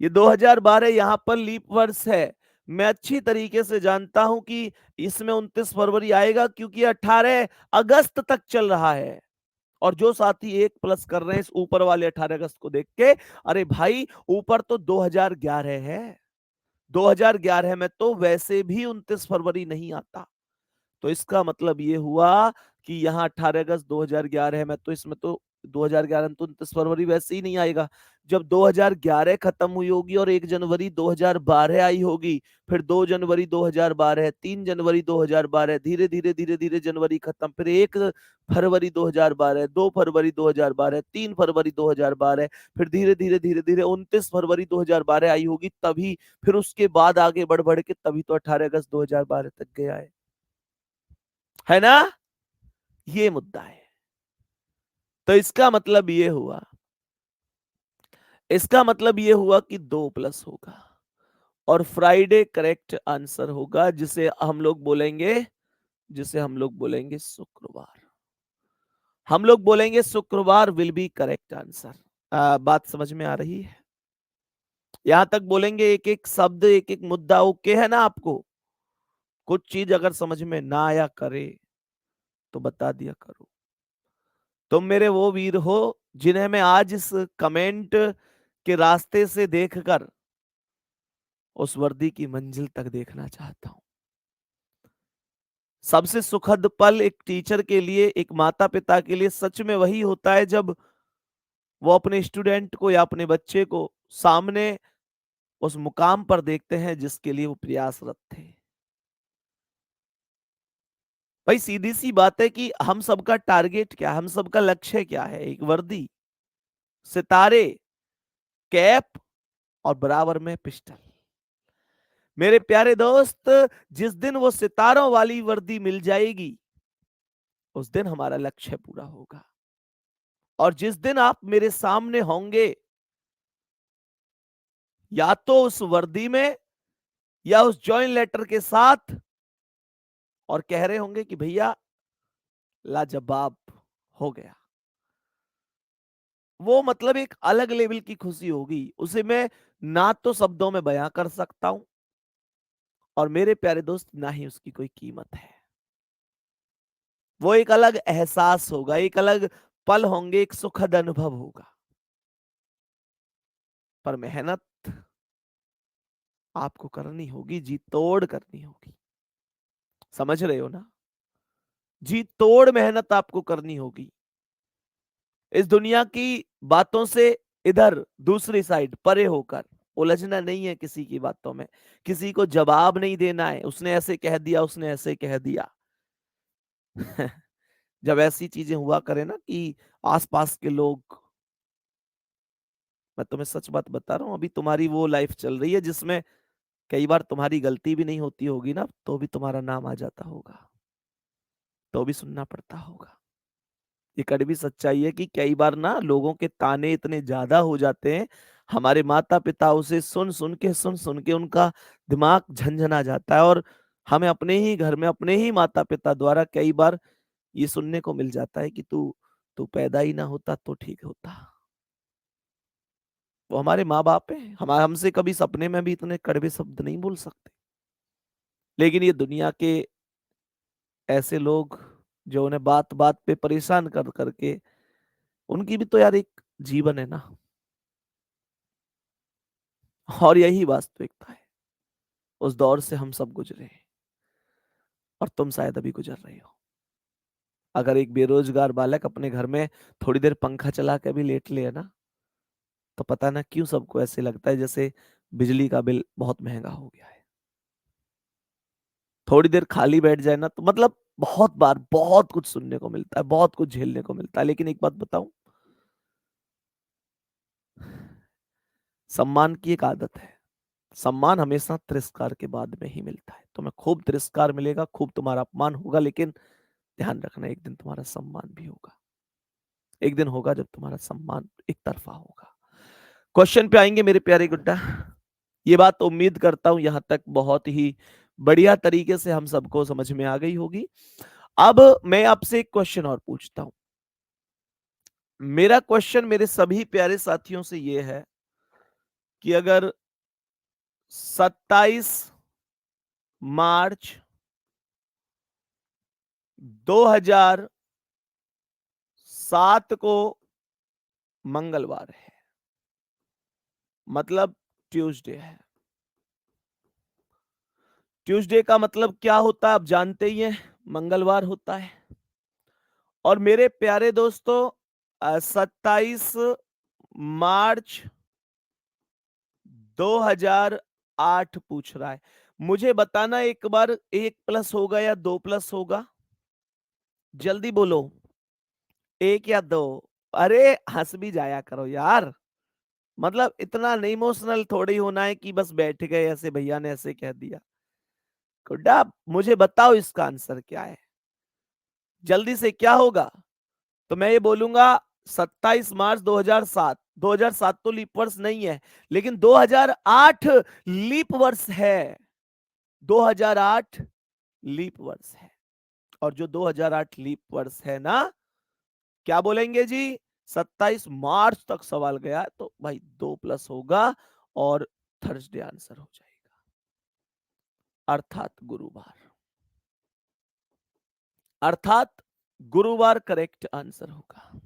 ये 2012 यहां पर लीप वर्ष है। मैं अच्छी तरीके से जानता हूं कि इसमें 29 फरवरी आएगा, क्योंकि 18 अगस्त तक चल रहा है। और जो साथी एक प्लस कर रहे हैं इस ऊपर वाले 18 अगस्त को देख के, अरे भाई ऊपर तो 2011 है, 2011 में तो वैसे भी 29 फरवरी नहीं आता। तो इसका मतलब ये हुआ कि यहाँ 18 अगस्त 2011 है, मैं तो इसमें तो 2011 में तो 29 फरवरी वैसे ही नहीं आएगा। जब 2011 खत्म हुई होगी और 1 जनवरी 2012 आई होगी, फिर 2 जनवरी 2012, 3 जनवरी 2012, धीरे धीरे धीरे धीरे जनवरी खत्म, फिर 1 फरवरी 2012, 2 फरवरी 2012, 3 फरवरी 2012, फिर धीरे धीरे धीरे धीरे 29 फरवरी 2012 आई होगी, तभी फिर उसके बाद आगे बढ़ बढ़ के तभी तो 18 अगस्त 2012 तक गया है ना? ये मुद्दा है। तो इसका मतलब ये हुआ कि 2 प्लस होगा और फ्राइडे करेक्ट आंसर होगा, जिसे हम लोग बोलेंगे शुक्रवार। हम लोग बोलेंगे शुक्रवार विल बी करेक्ट आंसर। बात समझ में आ रही है? यहां तक बोलेंगे एक एक शब्द, एक एक मुद्दा ओके है ना आपको? कुछ चीज अगर समझ में ना आया करे तो बता दिया करो। तुम मेरे वो वीर हो जिन्हें मैं आज इस कमेंट के रास्ते से देखकर उस वर्दी की मंजिल तक देखना चाहता हूं। सबसे सुखद पल एक टीचर के लिए, एक माता पिता के लिए सच में वही होता है जब वो अपने स्टूडेंट को या अपने बच्चे को सामने उस मुकाम पर देखते हैं जिसके लिए वो प्रयासरत थे। भाई सीधी सी बात है कि हम सबका टारगेट क्या है, हम सबका लक्ष्य क्या है? एक वर्दी, सितारे, कैप और बराबर में पिस्टल। मेरे प्यारे दोस्त, जिस दिन वो सितारों वाली वर्दी मिल जाएगी उस दिन हमारा लक्ष्य पूरा होगा। और जिस दिन आप मेरे सामने होंगे या तो उस वर्दी में या उस जॉइन लेटर के साथ और कह रहे होंगे कि भैया लाजवाब हो गया, वो मतलब एक अलग लेवल की खुशी होगी, उसे मैं ना तो शब्दों में बयां कर सकता हूं और मेरे प्यारे दोस्त ना ही उसकी कोई कीमत है। वो एक अलग एहसास होगा, एक अलग पल होंगे, एक सुखद अनुभव होगा। पर मेहनत आपको करनी होगी, जी तोड़ करनी होगी। समझ रहे हो ना? जी तोड़ मेहनत आपको करनी होगी। इस दुनिया की बातों से इधर दूसरी साइड परे होकर उलझना नहीं है किसी की बातों में, किसी को जवाब नहीं देना है, उसने ऐसे कह दिया, उसने ऐसे कह दिया। जब ऐसी चीजें हुआ करे ना कि आसपास के लोग, मैं तुम्हें सच बात बता रहा हूं, अभी तुम्हारी वो लाइफ चल रही है जिसमें कई बार तुम्हारी गलती भी नहीं होती होगी ना, तो भी तुम्हारा नाम आ जाता होगा, तो भी सुनना पड़ता होगा। ये कड़वी सच्चाई है कि कई बार ना लोगों के ताने इतने ज्यादा हो जाते हैं, हमारे माता पिता उसे सुन सुन के उनका दिमाग झंझना जाता है और हमें अपने ही घर में अपने ही माता पिता द्वारा कई बार ये सुनने को मिल जाता है कि तू तू पैदा ही ना होता तो ठीक होता। वो हमारे माँ बाप हैं, हमारे हमसे कभी सपने में भी इतने कड़वे शब्द नहीं बोल सकते। लेकिन ये दुनिया के ऐसे लोग जो उन्हें बात बात पे परेशान कर करके, उनकी भी तो यार एक जीवन है ना। और यही वास्तविकता है। उस दौर से हम सब गुजरे हैं और तुम शायद अभी गुजर रही हो। अगर एक बेरोजगार बालक अपने घर में थोड़ी देर पंखा चला के भी लेट ले ना, तो पता ना क्यों सबको ऐसे लगता है जैसे बिजली का बिल बहुत महंगा हो गया है। थोड़ी देर खाली बैठ जाए ना, तो मतलब बहुत बार बहुत कुछ सुनने को मिलता है, बहुत कुछ झेलने को मिलता है। लेकिन एक बात बताऊं, सम्मान की एक आदत है। सम्मान हमेशा तिरस्कार के बाद में ही मिलता है। तुम्हें खूब तिरस्कार मिलेगा, खूब तुम्हारा अपमान होगा, लेकिन ध्यान रखना एक दिन तुम्हारा सम्मान भी होगा। एक दिन होगा जब तुम्हारा सम्मान एक तरफा होगा। क्वेश्चन पे आएंगे मेरे प्यारे गुड्डा। ये बात तो उम्मीद करता हूं यहां तक बहुत ही बढ़िया तरीके से हम सबको समझ में आ गई होगी। अब मैं आपसे एक क्वेश्चन और पूछता हूं। मेरा क्वेश्चन मेरे सभी प्यारे साथियों से ये है कि अगर 27 मार्च 2007 को मंगलवार है, मतलब ट्यूसडे है। ट्यूसडे का मतलब क्या होता है आप जानते ही हैं, मंगलवार होता है। और मेरे प्यारे दोस्तों 27 मार्च 2008 पूछ रहा है। मुझे बताना एक बार, 1+ होगा या 2+ होगा? जल्दी बोलो, 1 या 2? अरे हंस भी जाया करो यार। मतलब इतना नहीं इमोशनल थोड़ी होना है कि बस बैठ गए ऐसे, भैया ने ऐसे कह दिया। गुड्डा मुझे बताओ इसका आंसर क्या है, जल्दी से क्या होगा? तो मैं ये बोलूंगा 27 मार्च 2007। 2007 तो लीप वर्ष नहीं है, लेकिन 2008 लीप वर्ष है। 2008 लीप वर्ष है। और जो 2008 लीप वर्ष है ना, क्या बोलेंगे जी? 27 मार्च तक सवाल गया है, तो भाई 2+ होगा और थर्सडे आंसर हो जाएगा, अर्थात गुरुवार। अर्थात गुरुवार करेक्ट आंसर होगा।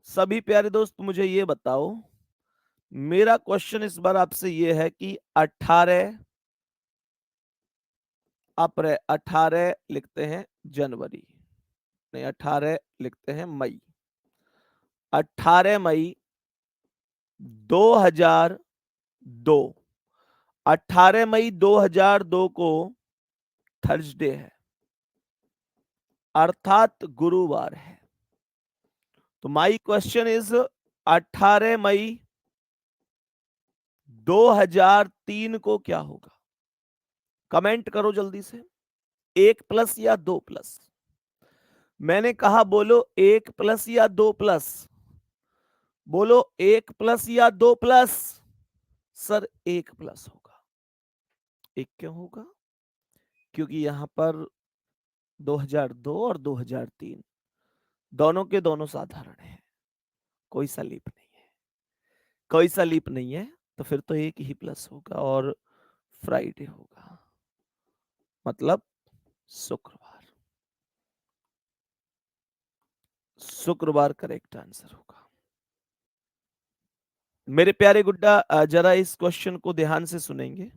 सभी प्यारे दोस्त मुझे ये बताओ, मेरा क्वेश्चन इस बार आपसे ये है कि 18 लिखते हैं जनवरी, नहीं 18 लिखते हैं मई। 18 मई 2002, 18 मई 2002 को थर्सडे है, अर्थात गुरुवार है। तो माई क्वेश्चन इज 18 मई 2003 को क्या होगा? कमेंट करो जल्दी से, 1+ या 2+? मैंने कहा बोलो 1+ या 2+? बोलो 1+ या 2+? सर 1+ होगा। एक क्यों होगा? क्योंकि यहां पर 2002 और 2003 दोनों के दोनों साधारण है, कोई सा लीप नहीं है, कोई सा लीप नहीं है। तो फिर तो एक ही प्लस होगा और फ्राइडे होगा, मतलब शुक्रवार। शुक्रवार करेक्ट आंसर होगा। मेरे प्यारे गुड्डा जरा इस क्वेश्चन को ध्यान से सुनेंगे।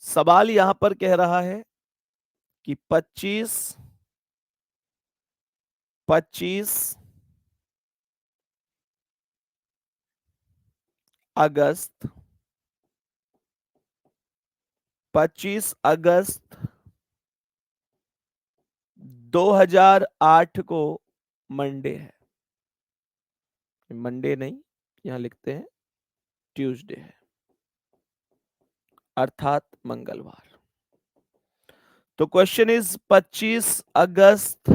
सवाल यहां पर कह रहा है कि 25 अगस्त 25 अगस्त 2008 को मंडे है। मंडे नहीं, यहां लिखते हैं ट्यूसडे है, अर्थात मंगलवार। तो क्वेश्चन इज 25 अगस्त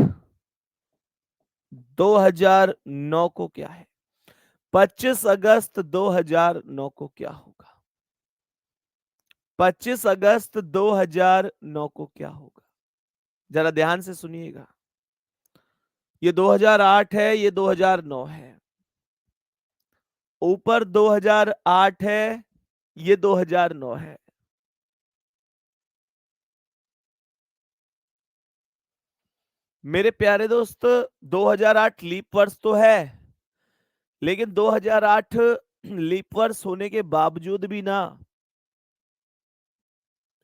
2009 को क्या है? 25 अगस्त 2009 को क्या होगा? 25 अगस्त 2009 को क्या होगा? जरा ध्यान से सुनिएगा। ये 2008 है, ये 2009 है। ऊपर 2008 है, ये 2009 है। मेरे प्यारे दोस्त, 2008 लीप वर्ष तो है, लेकिन 2008 लीप वर्ष होने के बावजूद भी ना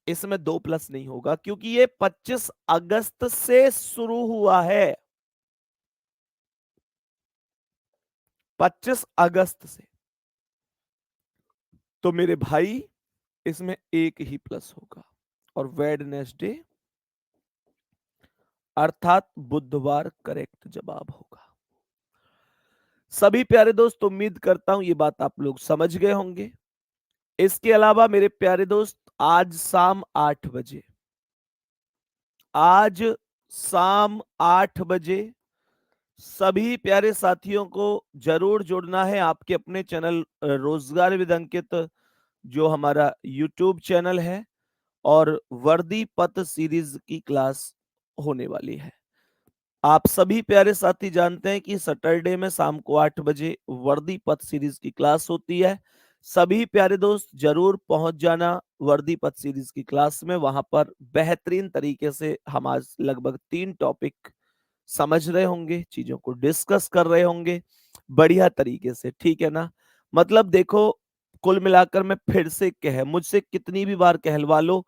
इसमें 2 प्लस नहीं होगा, क्योंकि ये 25 अगस्त से शुरू हुआ है। 25 अगस्त से। तो मेरे भाई इसमें एक ही प्लस होगा, और वेडनेसडे अर्थात बुधवार करेक्ट जवाब होगा। सभी प्यारे दोस्त, उम्मीद करता हूं ये बात आप लोग समझ गए होंगे। इसके अलावा मेरे प्यारे दोस्त, आज शाम 8 बजे, आज शाम 8 बजे सभी प्यारे साथियों को जरूर जुड़ना है आपके अपने चैनल रोजगार विद अंकित, जो हमारा यूट्यूब चैनल है, और वर्दी पथ सीरीज की क्लास होने वाली है। आप सभी प्यारे साथी जानते हैं कि सैटरडे में शाम को 8 बजे वर्दी पथ सीरीज की क्लास होती है। सभी प्यारे दोस्त जरूर पहुंच जाना वर्दी पथ सीरीज की क्लास में। वहां पर बेहतरीन तरीके से हम आज लगभग 3 टॉपिक समझ रहे होंगे, चीजों को डिस्कस कर रहे होंगे बढ़िया तरीके से, ठीक है ना। मतलब देखो, कुल मिलाकर मैं फिर से मुझसे कितनी भी बार कहलवा लो,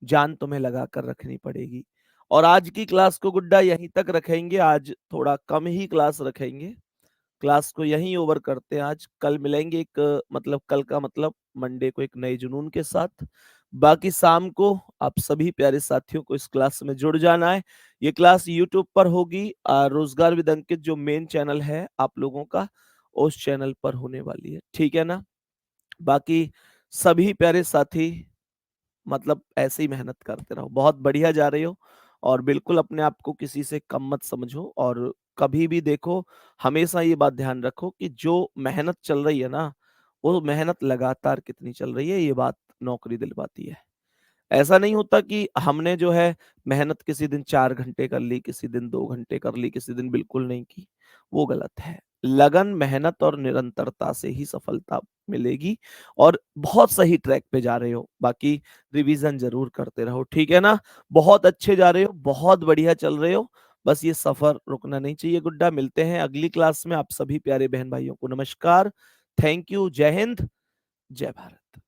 जान तुम्हें लगा कर रखनी पड़ेगी। और आज की क्लास को गुड्डा यहीं तक रखेंगे, आज थोड़ा कम ही क्लास रखेंगे, क्लास को यहीं ओवर करते हैं आज। कल मिलेंगे एक मतलब कल का मतलब मंडे को एक नए जुनून के साथ। बाकी शाम को आप सभी प्यारे साथियों को इस क्लास में जुड़ जाना है। ये क्लास यूट्यूब पर होगी, रोजगार विद अंकित जो मेन चैनल है आप लोगों का, उस चैनल पर होने वाली है, ठीक है ना। बाकी सभी प्यारे साथी मतलब ऐसे ही मेहनत करते रहो, बहुत बढ़िया जा रहे हो। और बिल्कुल अपने आप को किसी से कम मत समझो, और कभी भी देखो, हमेशा ये बात ध्यान रखो कि जो मेहनत चल रही है ना, वो मेहनत लगातार कितनी चल रही है, ये बात नौकरी दिलवाती है। ऐसा नहीं होता कि हमने जो है मेहनत किसी दिन 4 घंटे कर ली, किसी दिन 2 घंटे कर ली, किसी दिन बिल्कुल नहीं की, वो गलत है। लगन, मेहनत और निरंतरता से ही सफलता मिलेगी, और बहुत सही ट्रैक पे जा रहे हो। बाकी रिवीजन जरूर करते रहो, ठीक है ना। बहुत अच्छे जा रहे हो, बहुत बढ़िया चल रहे हो। बस ये सफर रुकना नहीं चाहिए गुड्डा। मिलते हैं अगली क्लास में। आप सभी प्यारे बहन भाइयों को नमस्कार, थैंक यू, जय हिंद, जय भारत।